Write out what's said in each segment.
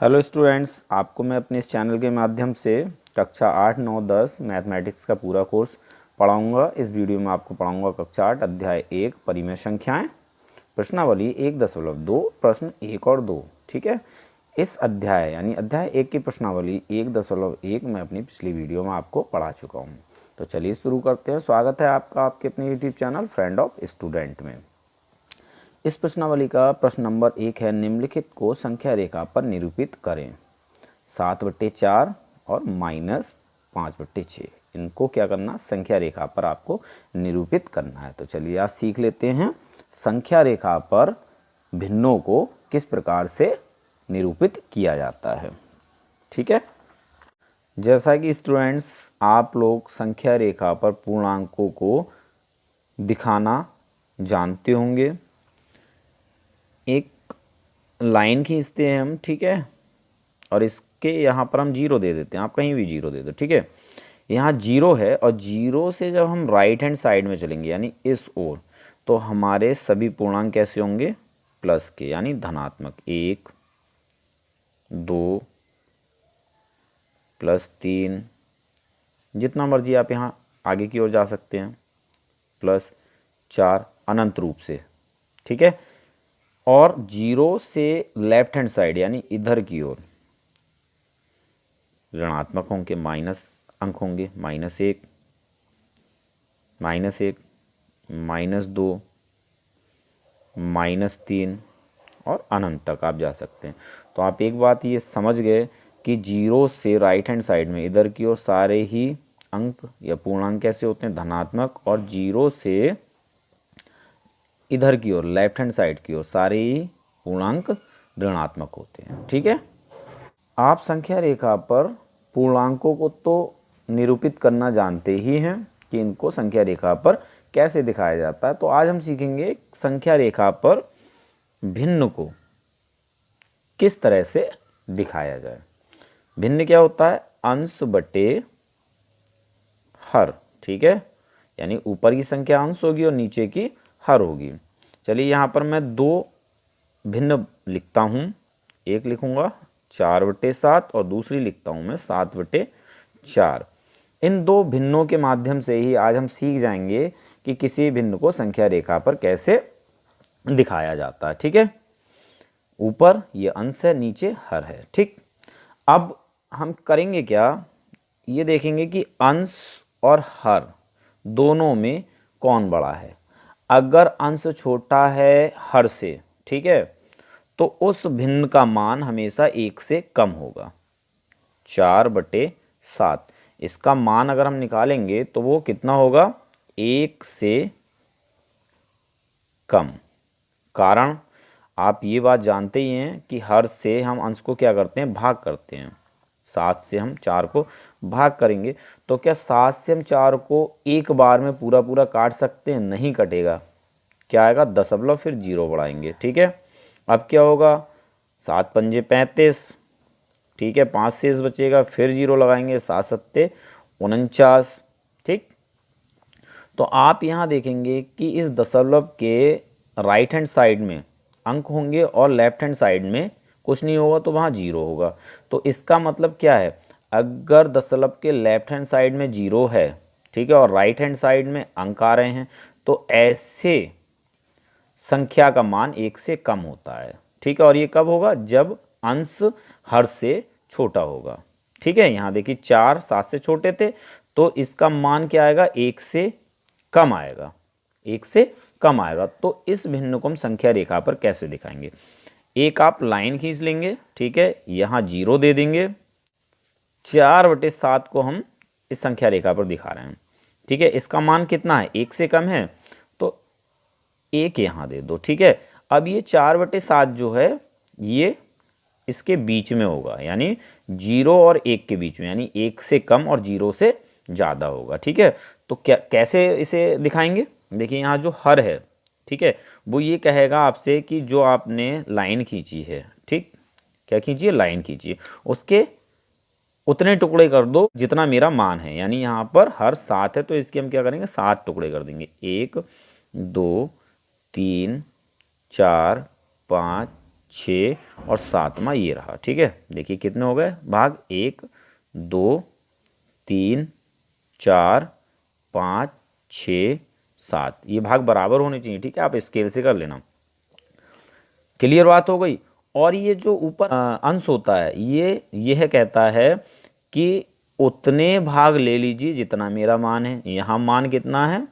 Hello students, आपको मैं अपने इस चैनल के माध्यम से कक्षा 8, 9, 10 मैथमेटिक्स का पूरा कोर्स पढ़ाऊंगा। इस वीडियो में आपको पढ़ाऊंगा कक्षा 8 अध्याय 1 परिमेय संख्याएं, प्रश्नावली 1.2 प्रश्न 1 और 2। ठीक है, इस अध्याय यानी अध्याय 1 की प्रश्नावली 1.1 मैं अपनी पिछली वीडियो में आपको पढ़ा चुका हूँ। तो चलिए शुरू करते हैं। स्वागत है आपका आपके अपने YouTube channel friend of student में। इस प्रश्नावली का प्रश्न नंबर 1 है, निम्नलिखित को संख्या रेखा पर निरूपित करें। 7/4 और -5/6, इनको क्या करना, संख्या रेखा पर आपको निरूपित करना है। तो चलिए आज सीख लेते हैं संख्या रेखा पर भिन्नों को किस प्रकार से निरूपित किया जाता है। ठीक है, जैसा कि स्टूडेंट्स आप लोग संख्या रेखा पर पूर्णांकों को दिखाना जानते होंगे। एक लाइन खींचते हैं हम, ठीक है, और इसके यहाँ पर हम 0 दे देते हैं। आप कहीं भी 0 दे दो, ठीक है। यहाँ 0 है और 0 से जब हम राइट हैंड साइड में चलेंगे यानी इस ओर, तो हमारे सभी पूर्णांक कैसे होंगे, प्लस के, यानी धनात्मक। 1, 2, +3, जितना मर्जी आप यहाँ आगे की ओर जा सकते हैं, +4 अनंत रूप से। ठीक है, और 0 से लेफ्ट हैंड साइड यानी इधर की ओर ऋणात्मक होंगे, माइनस अंक होंगे, -1, -1, -2, -3 और अनंत तक आप जा सकते हैं। तो आप एक बात ये समझ गए कि 0 से राइट हैंड साइड में इधर की ओर सारे ही अंक या पूर्णांक कैसे होते हैं, धनात्मक, और 0 से इधर की ओर लेफ्ट हैंड साइड की ओर सारे ही पूर्णांक ऋणात्मक होते हैं। ठीक है, आप संख्या रेखा पर पूर्णांकों को तो निरूपित करना जानते ही हैं कि इनको संख्या रेखा पर कैसे दिखाया जाता है। तो आज हम सीखेंगे संख्या रेखा पर भिन्न को किस तरह से दिखाया जाए। भिन्न क्या होता है, अंश बटे हर। ठीक है, यानी ऊपर की संख्या अंश होगी और नीचे की हर होगी। चलिए यहाँ पर मैं 2 भिन्न लिखता हूँ। एक लिखूंगा 4/7 और दूसरी लिखता हूँ मैं 7/4। इन 2 भिन्नों के माध्यम से ही आज हम सीख जाएंगे कि किसी भिन्न को संख्या रेखा पर कैसे दिखाया जाता है। ठीक है, ऊपर ये अंश है, नीचे हर है। ठीक, अब हम करेंगे क्या, ये देखेंगे कि अंश और हर दोनों में कौन बड़ा है। अगर अंश छोटा है हर से, ठीक है, तो उस भिन्न का मान हमेशा 1 से कम होगा। 4/7, इसका मान अगर हम निकालेंगे तो वो कितना होगा, 1 से कम। कारण आप ये बात जानते ही हैं कि हर से हम अंश को क्या करते हैं, भाग करते हैं। 7 से हम 4 को भाग करेंगे तो क्या 7 से हम 4 को एक बार में पूरा पूरा काट सकते हैं, नहीं कटेगा। क्या आएगा, दशमलव, फिर 0 बढ़ाएंगे। ठीक है, अब क्या होगा, 7 पंजे 35, ठीक है, 5 शेष बचेगा, फिर 0 लगाएंगे, 7 सत्ते 49। ठीक, तो आप यहाँ देखेंगे कि इस दशमलव के राइट हैंड साइड में अंक होंगे और लेफ्ट हैंड साइड में कुछ नहीं होगा, तो वहाँ 0 होगा। तो इसका मतलब क्या है, अगर दशमलव के लेफ्ट हैंड साइड में 0 है, ठीक है, और राइट हैंड साइड में अंक आ रहे हैं, तो ऐसे संख्या का मान 1 से कम होता है। ठीक है, और ये कब होगा, जब अंश हर से छोटा होगा। ठीक है, यहाँ देखिए 4 7 से छोटे थे, तो इसका मान क्या आएगा, 1 से कम आएगा, 1 से कम आएगा। तो इस भिन्न को हम संख्या रेखा पर कैसे दिखाएंगे, एक आप लाइन खींच लेंगे, ठीक है, यहाँ 0 दे देंगे। 4/7 को हम इस संख्या रेखा पर दिखा रहे हैं। ठीक है, इसका मान कितना है, 1 से कम है, तो 1 यहाँ दे दो। ठीक है, अब ये 4/7 जो है ये इसके बीच में होगा, यानी 0 और 1 के बीच में, यानी 1 से कम और 0 से ज़्यादा होगा। ठीक है, तो क्या कैसे इसे दिखाएंगे, देखिए यहाँ जो हर है, ठीक है, वो ये कहेगा आपसे कि जो आपने लाइन खींची है, ठीक, क्या खींचिए, लाइन खींचिए, उसके उतने टुकड़े कर दो जितना मेरा मान है। यानी यहाँ पर हर 7 है तो इसके हम क्या करेंगे, 7 टुकड़े कर देंगे। 1, 2, 3, 4, 5, 6 और 7वां ये रहा। ठीक है, देखिए कितने हो गए भाग, 1 2 3 4 5 6 7, ये भाग बराबर होने चाहिए। ठीक है, आप स्केल से कर लेना। क्लियर बात हो गई। और ये जो ऊपर अंश होता है ये यह कहता है कि उतने भाग ले लीजिए जितना मेरा मान है। यहाँ मान कितना है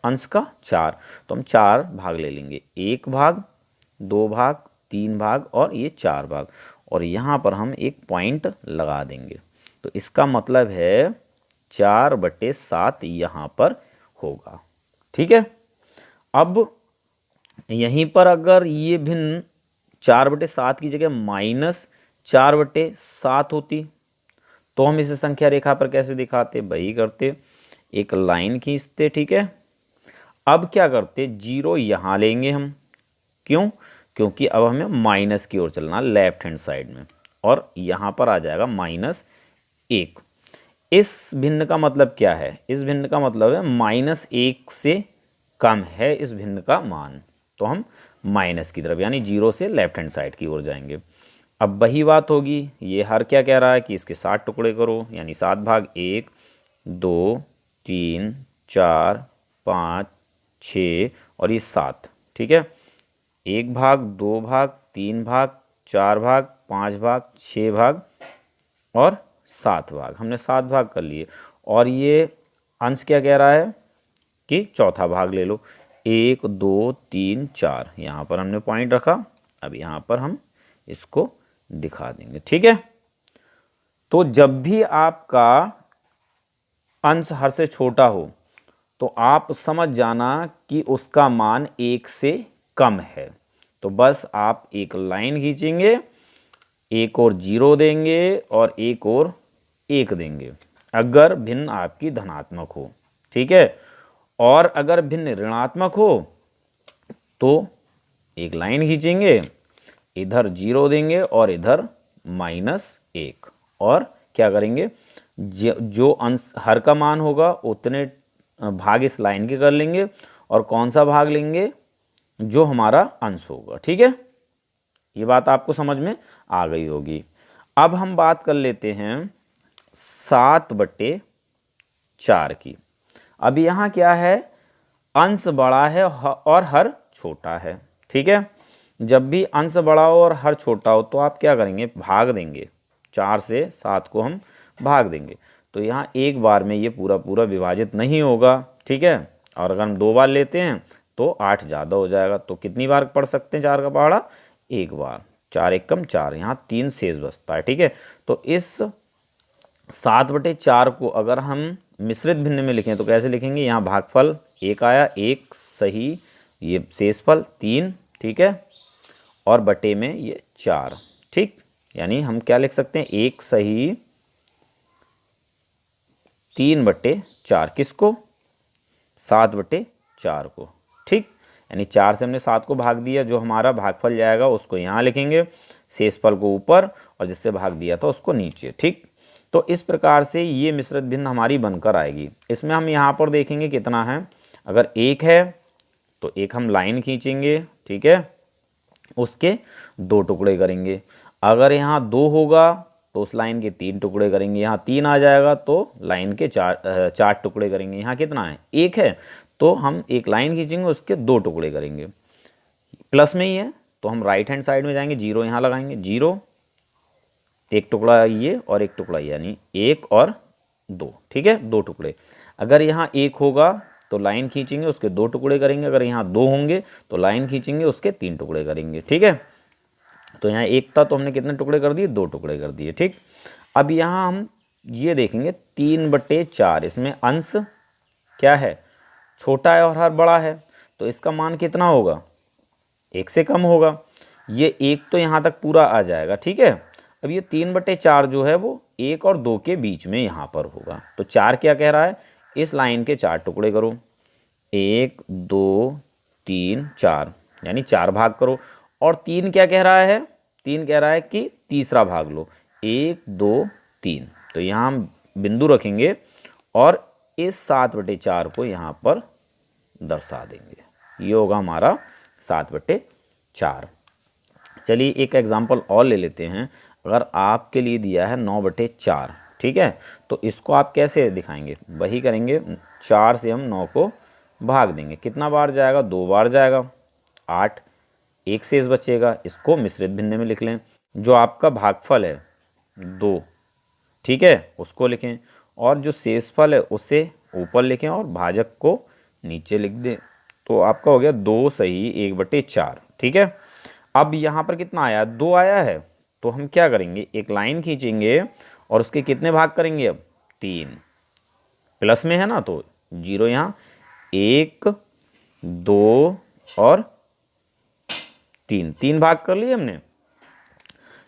अंश का 4, तो हम 4 भाग ले लेंगे, 1 भाग 2 भाग 3 भाग और ये 4 भाग, और यहाँ पर हम एक पॉइंट लगा देंगे। तो इसका मतलब है 4/7 यहाँ पर होगा। ठीक है, अब यहीं पर अगर ये भिन्न 4/7 की जगह -4/7 होती तो हम इसे संख्या रेखा पर कैसे दिखाते, वही करते, एक लाइन खींचते। ठीक है, अब क्या करते, 0 यहाँ लेंगे हम, क्यों, क्योंकि अब हमें माइनस की ओर चलना लेफ्ट हैंड साइड में, और यहाँ पर आ जाएगा -1। इस भिन्न का मतलब क्या है, इस भिन्न का मतलब है -1 से कम है इस भिन्न का मान, तो हम माइनस की तरफ यानी 0 से लेफ्ट हैंड साइड की ओर जाएंगे। अब वही बात होगी, ये हर क्या कह रहा है कि इसके 7 टुकड़े करो, यानी 7 भाग 1 2 3 4 5 6 और ये 7। ठीक है, 1 भाग 2 भाग 3 भाग 4 भाग 5 भाग 6 भाग और 7 भाग, हमने 7 भाग कर लिए। और ये अंश क्या कह रहा है कि चौथा भाग ले लो, 1 2 3 4, यहाँ पर हमने पॉइंट रखा। अब यहाँ पर हम इसको दिखा देंगे। ठीक है, तो जब भी आपका अंश हर से छोटा हो तो आप समझ जाना कि उसका मान 1 से कम है। तो बस आप एक लाइन खींचेंगे, एक और 0 देंगे और एक और 1 देंगे अगर भिन्न आपकी धनात्मक हो। ठीक है, और अगर भिन्न ऋणात्मक हो तो एक लाइन खींचेंगे, इधर 0 देंगे और इधर -1, और क्या करेंगे, जो अंश हर का मान होगा उतने भाग इस लाइन के कर लेंगे, और कौन सा भाग लेंगे, जो हमारा अंश होगा। ठीक है, ये बात आपको समझ में आ गई होगी। अब हम बात कर लेते हैं 7/4 की। अब यहाँ क्या है, अंश बड़ा है और हर छोटा है। ठीक है, जब भी अंश बड़ा हो और हर छोटा हो तो आप क्या करेंगे, भाग देंगे, 4 से 7 को हम भाग देंगे। तो यहाँ एक बार में ये पूरा पूरा विभाजित नहीं होगा। ठीक है, और अगर हम 2 बार लेते हैं तो 8 ज़्यादा हो जाएगा। तो कितनी बार पढ़ सकते हैं 4 का पहाड़ा, एक बार, 4 1 कम 4, यहाँ 3 शेष बचता है। ठीक है, तो इस 7/4 को अगर हम मिश्रित भिन्न में लिखें तो कैसे लिखेंगे, यहाँ भागफल 1 आया, 1 सही, ये शेषफल 3। ठीक है, और बटे में ये 4। ठीक, यानी हम क्या लिख सकते हैं, 1 सही 3/4, किसको, 7/4 को। ठीक, यानी 4 से हमने 7 को भाग दिया, जो हमारा भागफल जाएगा उसको यहाँ लिखेंगे, शेषफल को ऊपर और जिससे भाग दिया था उसको नीचे। ठीक, तो इस प्रकार से ये मिश्रित भिन्न हमारी बनकर आएगी। इसमें हम यहाँ पर देखेंगे कितना है, अगर 1 है तो एक हम लाइन खींचेंगे। ठीक है, उसके 2 टुकड़े करेंगे। अगर यहाँ 2 होगा तो उस लाइन के 3 टुकड़े करेंगे। यहाँ 3 आ जाएगा तो लाइन के 4 टुकड़े करेंगे। यहाँ कितना है, 1 है, तो हम एक लाइन खींचेंगे, उसके 2 टुकड़े करेंगे। प्लस में ही है तो हम राइट हैंड साइड में जाएंगे, 0 यहाँ लगाएंगे, 0, एक टुकड़ा ये और एक टुकड़ा ये, यानी 1 और 2। ठीक है, 2 टुकड़े। अगर यहाँ 1 होगा तो लाइन खींचेंगे, उसके 2 टुकड़े करेंगे। अगर यहाँ 2 होंगे तो लाइन खींचेंगे, उसके 3 टुकड़े करेंगे। ठीक है, तो यहाँ 1 था तो हमने कितने टुकड़े कर दिए, 2 टुकड़े कर दिए। ठीक, अब यहाँ हम ये देखेंगे 3/4, इसमें अंश क्या है, छोटा है और हर बड़ा है, तो इसका मान कितना होगा, 1 से कम होगा। ये 1 तो यहाँ तक पूरा आ जाएगा। ठीक है, अब ये 3/4 जो है वो 1 और 2 के बीच में यहाँ पर होगा। तो 4 क्या कह रहा है, इस लाइन के 4 टुकड़े करो, 1 2 3 4, यानी 4 भाग करो। और 3 क्या कह रहा है, 3 कह रहा है कि तीसरा भाग लो, 1 2 3। तो यहाँ हम बिंदु रखेंगे और इस 7/4 को यहाँ पर दर्शा देंगे। ये होगा हमारा 7/4। चलिए एक एग्जांपल और ले लेते हैं। अगर आपके लिए दिया है 9/4, ठीक है, तो इसको आप कैसे दिखाएंगे? वही करेंगे, 4 से हम 9 को भाग देंगे। कितना बार जाएगा? 2 बार जाएगा। 8, एक शेष बचेगा, इसको मिश्रित भिन्ने में लिख लें। जो आपका भागफल है 2, ठीक है, उसको लिखें, और जो शेषफल है उसे ऊपर लिखें और भाजक को नीचे लिख दें। तो आपका हो गया 2 सही 1/4, ठीक है। अब यहाँ पर कितना आया? 2 आया है। तो हम क्या करेंगे? एक लाइन खींचेंगे और उसके कितने भाग करेंगे? अब 3, प्लस में है ना, तो 0 यहाँ, 1, 2 और 3 भाग कर लिए हमने।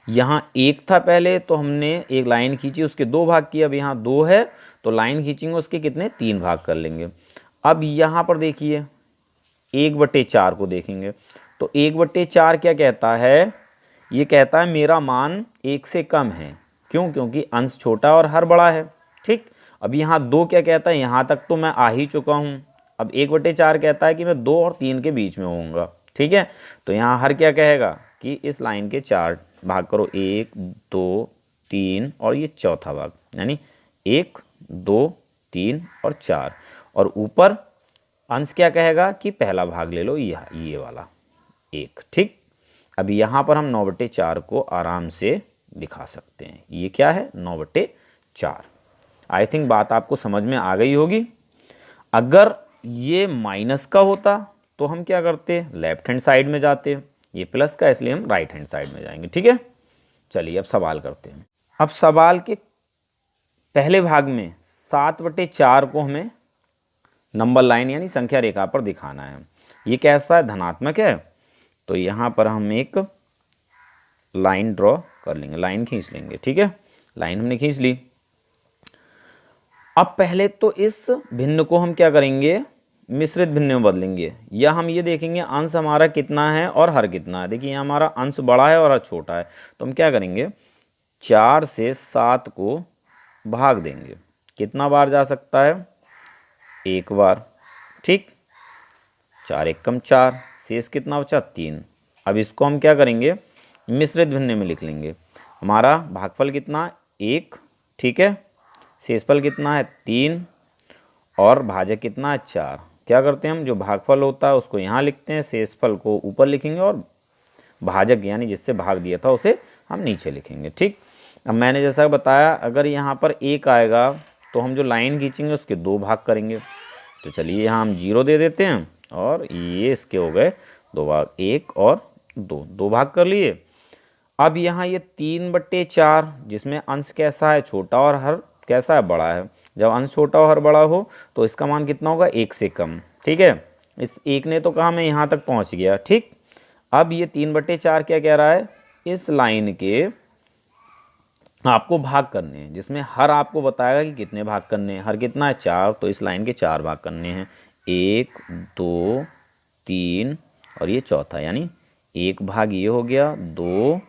यहाँ 1 था पहले, तो हमने एक लाइन खींची, उसके 2 भाग किए। अब यहाँ 2 है तो लाइन खींचेंगे, उसके कितने? 3 भाग कर लेंगे। अब यहाँ पर देखिए 1/4 को देखेंगे, तो 1/4 क्या कहता है? ये कहता है मेरा मान 1 से कम है। क्यों? क्योंकि अंश छोटा और हर बड़ा है, ठीक। अब यहाँ 2 क्या कहता है? यहाँ तक तो मैं आ ही चुका हूँ। अब 1/4 कहता है कि मैं 2 और 3 के बीच में होऊंगा, ठीक है। तो यहाँ हर क्या कहेगा कि इस लाइन के 4 भाग करो, 1, 2, 3 और ये चौथा भाग, यानी 1, 2, 3 और 4। और ऊपर अंश क्या कहेगा कि पहला भाग ले लो, ये वाला 1, ठीक। अभी यहाँ पर हम 9/4 को आराम से दिखा सकते हैं। ये क्या है? 9/4। आई थिंक बात आपको समझ में आ गई होगी। अगर ये माइनस का होता तो हम क्या करते? लेफ्ट हैंड साइड में जाते। ये प्लस का, इसलिए हम राइट हैंड साइड में जाएंगे, ठीक है। चलिए अब सवाल करते हैं। अब सवाल के पहले भाग में 7/4 को हमें नंबर लाइन यानी संख्या रेखा पर दिखाना है। ये कैसा है? धनात्मक है। तो यहाँ पर हम एक लाइन ड्रॉ कर लेंगे, लाइन खींच लेंगे, ठीक है। लाइन हमने खींच ली। अब पहले तो इस भिन्न को हम क्या करेंगे? मिश्रित भिन्न में बदलेंगे, या हम ये देखेंगे अंश हमारा कितना है और हर कितना है। देखिए यहाँ हमारा अंश बड़ा है और हर छोटा है, तो हम क्या करेंगे? 4 से 7 को भाग देंगे। कितना बार जा सकता है? 1 बार, ठीक। 4 एकम 4, शेष कितना बचा? 3। अब इसको हम क्या करेंगे? मिश्रित भिन्न में लिख लेंगे। हमारा भागफल कितना? 1, ठीक है। शेषफल कितना है? 3 और भाजक कितना है? 4। क्या करते हैं हम? जो भागफल होता है उसको यहाँ लिखते हैं, शेषफल को ऊपर लिखेंगे और भाजक यानी जिससे भाग दिया था उसे हम नीचे लिखेंगे, ठीक। अब मैंने जैसा बताया, अगर यहाँ पर 1 आएगा तो हम जो लाइन खींचेंगे उसके 2 भाग करेंगे। तो चलिए यहाँ हम 0 दे देते हैं और ये इसके हो गए 2 भाग, 1 और 2 भाग कर लिए। अब यहाँ ये 3/4 जिसमें अंश कैसा है? छोटा और हर कैसा है? बड़ा है। जब अंश छोटा और हर बड़ा हो तो इसका मान कितना होगा? 1 से कम, ठीक है। इस 1 ने तो कहा मैं यहाँ तक पहुँच गया, ठीक। अब ये 3/4 क्या कह रहा है? इस लाइन के आपको भाग करने हैं, जिसमें हर आपको बताएगा कि कितने भाग करने हैं। हर कितना है? 4, तो इस लाइन के 4 भाग करने हैं, 1, 2, 3 और ये चौथा, यानी 1 भाग ये हो गया, 2,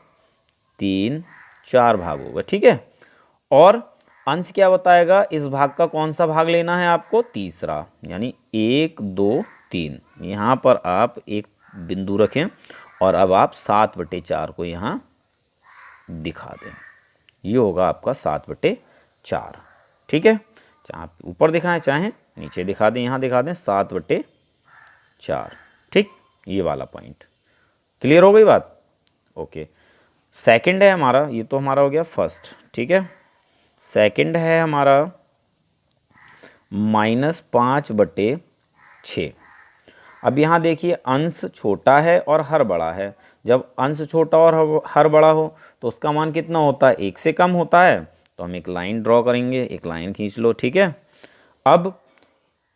3, 4 भाग होगा, ठीक है। और अंश क्या बताएगा? इस भाग का कौन सा भाग लेना है आपको? तीसरा, यानी 1, 2, 3। यहाँ पर आप एक बिंदु रखें और अब आप 7/4 को यहाँ दिखा दें। ये होगा आपका 7/4, ठीक है। चाहे आप ऊपर दिखाएं चाहे नीचे दिखा दें, यहाँ दिखा दें 7/4, ठीक। ये वाला पॉइंट क्लियर हो गई बात? ओके। सेकंड है हमारा, ये तो हमारा हो गया फर्स्ट, ठीक है। सेकंड है हमारा -5/6। अब यहाँ देखिए अंश छोटा है और हर बड़ा है। जब अंश छोटा और हर बड़ा हो तो उसका मान कितना होता है? 1 से कम होता है। तो हम एक लाइन ड्रॉ करेंगे, एक लाइन खींच लो, ठीक है। अब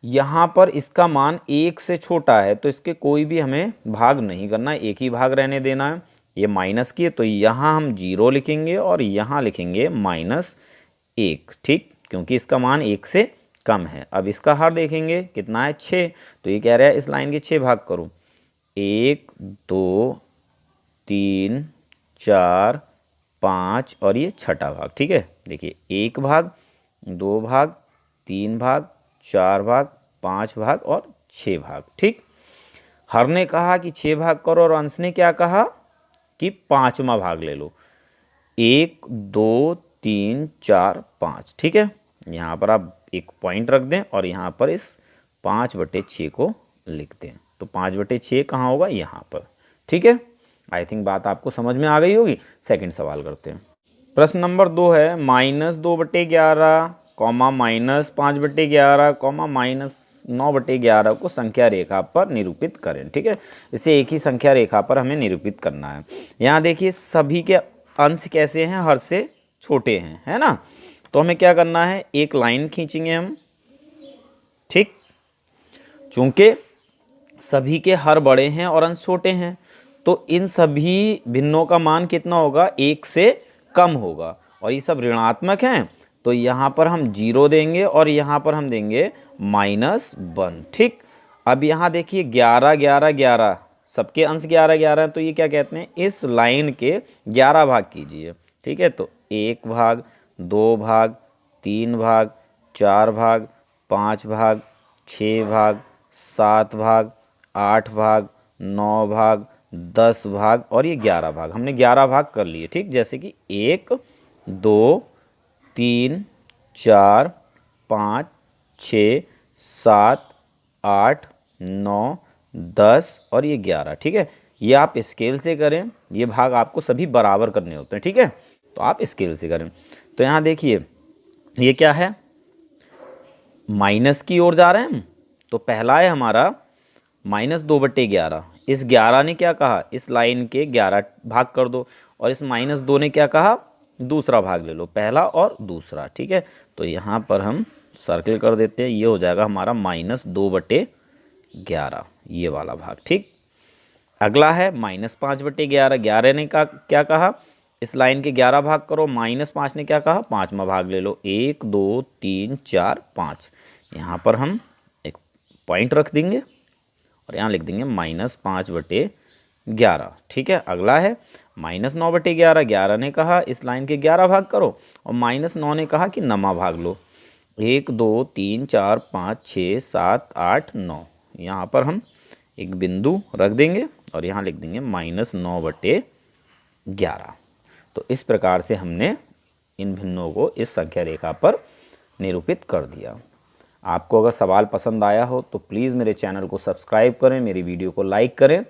यहाँ पर इसका मान 1 से छोटा है तो इसके कोई भी हमें भाग नहीं करना है, एक ही भाग रहने देना है। ये माइनस की है तो यहाँ हम 0 लिखेंगे और यहाँ लिखेंगे -1, ठीक, क्योंकि इसका मान 1 से कम है। अब इसका हर देखेंगे कितना है? 6, तो ये कह रहा है इस लाइन के 6 भाग करो, 1, 2, 3, 4, 5 और ये छठा भाग, ठीक है। देखिए 1 भाग, 2 भाग, 3 भाग, 4 भाग, 5 भाग और 6 भाग, ठीक। हर ने कहा कि 6 भाग करो और अंश ने क्या कहा? कि 5वां भाग ले लो। 1 2 3 4 5, ठीक है। यहाँ पर आप एक पॉइंट रख दें और यहाँ पर इस 5/6 को लिख दें। तो 5/6 कहाँ होगा? यहाँ पर, ठीक है। आई थिंक बात आपको समझ में आ गई होगी। सेकंड सवाल करते हैं। प्रश्न नंबर 2 है -2/11 -5/11 -9/11 को संख्या रेखा पर निरूपित करें, ठीक है। इसे एक ही संख्या रेखा पर हमें निरूपित करना है। यहाँ देखिए सभी के अंश कैसे हैं? हर से छोटे हैं, है ना। तो हमें क्या करना है? एक लाइन खींचेंगे हम, ठीक। चूंकि सभी के हर बड़े हैं और अंश छोटे हैं, तो इन सभी भिन्नों का मान कितना होगा? 1 से कम होगा। और ये सब ऋणात्मक हैं, तो यहाँ पर हम 0 देंगे और यहाँ पर हम देंगे -1, ठीक। अब यहाँ देखिए 11 11 11, सबके अंश 11 11 हैं, तो ये क्या कहते हैं? इस लाइन के 11 भाग कीजिए, ठीक है। तो 1 भाग, 2 भाग, 3 भाग, 4 भाग, 5 भाग, 6 भाग, 7 भाग, 8 भाग, 9 भाग, 10 भाग और ये 11 भाग। हमने 11 भाग कर लिए, ठीक। जैसे कि 1 2 3 4 5 6 7 8 9 10 और ये 11, ठीक है। ये आप स्केल से करें, ये भाग आपको सभी बराबर करने होते हैं, ठीक है। तो आप स्केल से करें। तो यहाँ देखिए ये क्या है? माइनस की ओर जा रहे हैं हम। तो पहला है हमारा -2/11। इस 11 ने क्या कहा? इस लाइन के 11 भाग कर दो। और इस -2 ने क्या कहा? दूसरा भाग ले लो, पहला और दूसरा, ठीक है। तो यहाँ पर हम सर्किल कर देते हैं। ये हो जाएगा हमारा -2/11, ये वाला भाग, ठीक। अगला है -5/11। 11 ने क्या कहा? इस लाइन के 11 भाग करो। -5 ने क्या कहा? 5वां भाग ले लो। 1 2 3 4 5। यहाँ पर हम एक पॉइंट रख देंगे और यहाँ लिख देंगे -5/11, ठीक है। अगला है -9/11। 11 ने कहा इस लाइन के 11 भाग करो और -9 ने कहा कि 9वां भाग लो। 1 2 3 4 5 6 7 8 9। यहाँ पर हम एक बिंदु रख देंगे और यहाँ लिख देंगे -9/11। तो इस प्रकार से हमने इन भिन्नों को इस संख्या रेखा पर निरूपित कर दिया। आपको अगर सवाल पसंद आया हो तो प्लीज़ मेरे चैनल को सब्सक्राइब करें, मेरी वीडियो को लाइक करें।